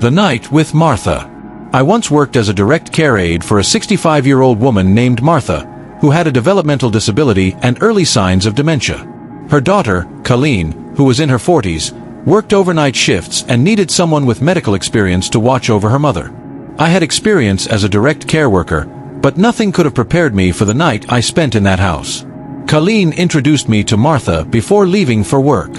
The Night with Martha. I once worked as a direct care aide for a 65-year-old woman named Martha, who had a developmental disability and early signs of dementia. Her daughter, Colleen, who was in her 40s, worked overnight shifts and needed someone with medical experience to watch over her mother. I had experience as a direct care worker, but nothing could have prepared me for the night I spent in that house. Colleen introduced me to Martha before leaving for work.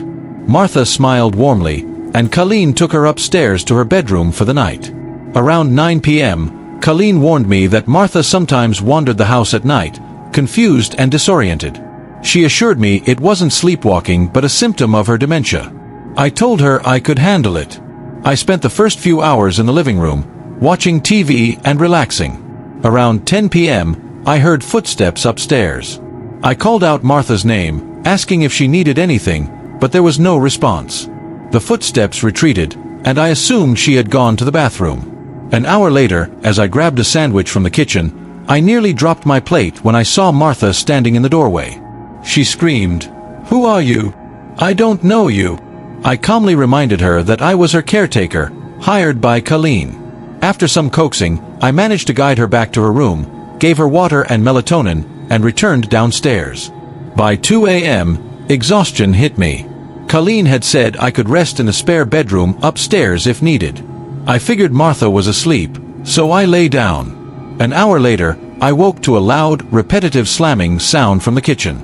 Martha smiled warmly, and Colleen took her upstairs to her bedroom for the night. Around 9 p.m., Colleen warned me that Martha sometimes wandered the house at night, confused and disoriented. She assured me it wasn't sleepwalking but a symptom of her dementia. I told her I could handle it. I spent the first few hours in the living room, watching TV and relaxing. Around 10 p.m., I heard footsteps upstairs. I called out Martha's name, asking if she needed anything, but there was no response. The footsteps retreated, and I assumed she had gone to the bathroom. An hour later, as I grabbed a sandwich from the kitchen, I nearly dropped my plate when I saw Martha standing in the doorway. She screamed, "Who are you? I don't know you." I calmly reminded her that I was her caretaker, hired by Colleen. After some coaxing, I managed to guide her back to her room, gave her water and melatonin, and returned downstairs. By 2 a.m., exhaustion hit me. Colleen had said I could rest in a spare bedroom upstairs if needed. I figured Martha was asleep, so I lay down. An hour later, I woke to a loud, repetitive slamming sound from the kitchen.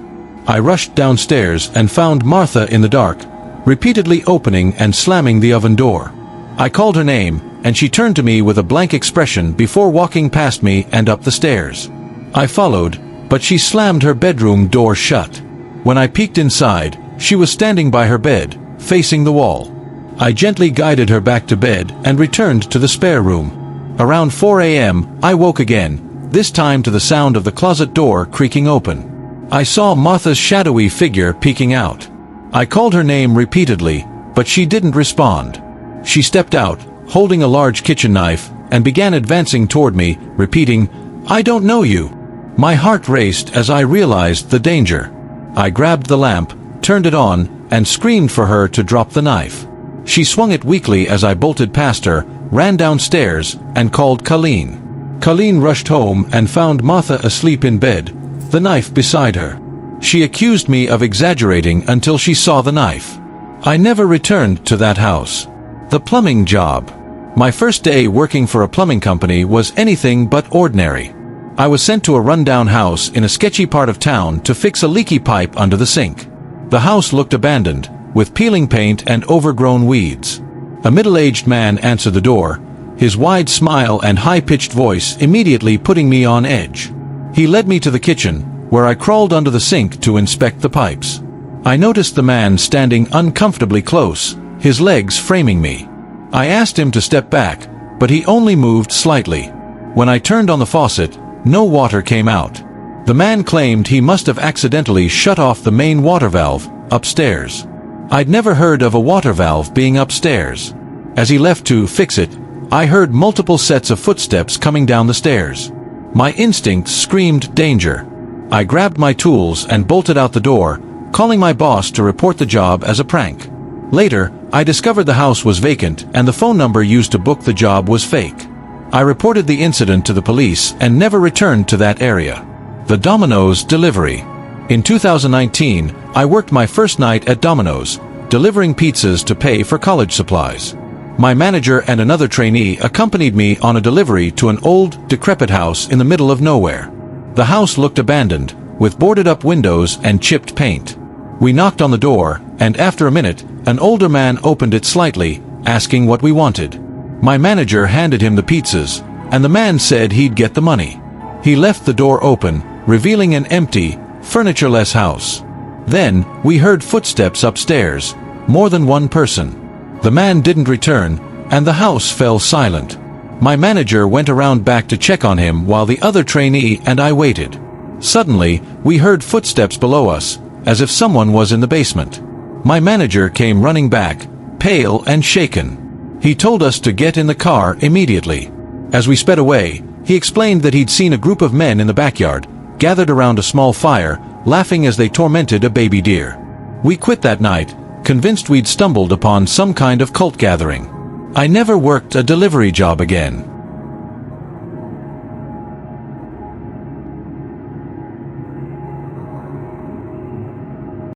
I rushed downstairs and found Martha in the dark, repeatedly opening and slamming the oven door. I called her name, and she turned to me with a blank expression before walking past me and up the stairs. I followed, but she slammed her bedroom door shut. When I peeked inside, she was standing by her bed, facing the wall. I gently guided her back to bed and returned to the spare room. Around 4 a.m., I woke again, this time to the sound of the closet door creaking open. I saw Martha's shadowy figure peeking out. I called her name repeatedly, but she didn't respond. She stepped out, holding a large kitchen knife, and began advancing toward me, repeating, "I don't know you." My heart raced as I realized the danger. I grabbed the lamp, turned it on, and screamed for her to drop the knife. She swung it weakly as I bolted past her, ran downstairs, and called Colleen. Colleen rushed home and found Martha asleep in bed, the knife beside her. She accused me of exaggerating until she saw the knife. I never returned to that house. The plumbing job. My first day working for a plumbing company was anything but ordinary. I was sent to a rundown house in a sketchy part of town to fix a leaky pipe under the sink. The house looked abandoned, with peeling paint and overgrown weeds. A middle-aged man answered the door, his wide smile and high-pitched voice immediately putting me on edge. He led me to the kitchen, where I crawled under the sink to inspect the pipes. I noticed the man standing uncomfortably close, his legs framing me. I asked him to step back, but he only moved slightly. When I turned on the faucet, no water came out. The man claimed he must have accidentally shut off the main water valve, upstairs. I'd never heard of a water valve being upstairs. As he left to fix it, I heard multiple sets of footsteps coming down the stairs. My instincts screamed danger. I grabbed my tools and bolted out the door, calling my boss to report the job as a prank. Later, I discovered the house was vacant and the phone number used to book the job was fake. I reported the incident to the police and never returned to that area. The Domino's delivery. In 2019, I worked my first night at Domino's, delivering pizzas to pay for college supplies. My manager and another trainee accompanied me on a delivery to an old, decrepit house in the middle of nowhere. The house looked abandoned, with boarded-up windows and chipped paint. We knocked on the door, and after a minute, an older man opened it slightly, asking what we wanted. My manager handed him the pizzas, and the man said he'd get the money. He left the door open, revealing an empty, furnitureless house. Then, we heard footsteps upstairs, more than one person. The man didn't return, and the house fell silent. My manager went around back to check on him while the other trainee and I waited. Suddenly, we heard footsteps below us, as if someone was in the basement. My manager came running back, pale and shaken. He told us to get in the car immediately. As we sped away, he explained that he'd seen a group of men in the backyard, gathered around a small fire, laughing as they tormented a baby deer. We quit that night, convinced we'd stumbled upon some kind of cult gathering. I never worked a delivery job again.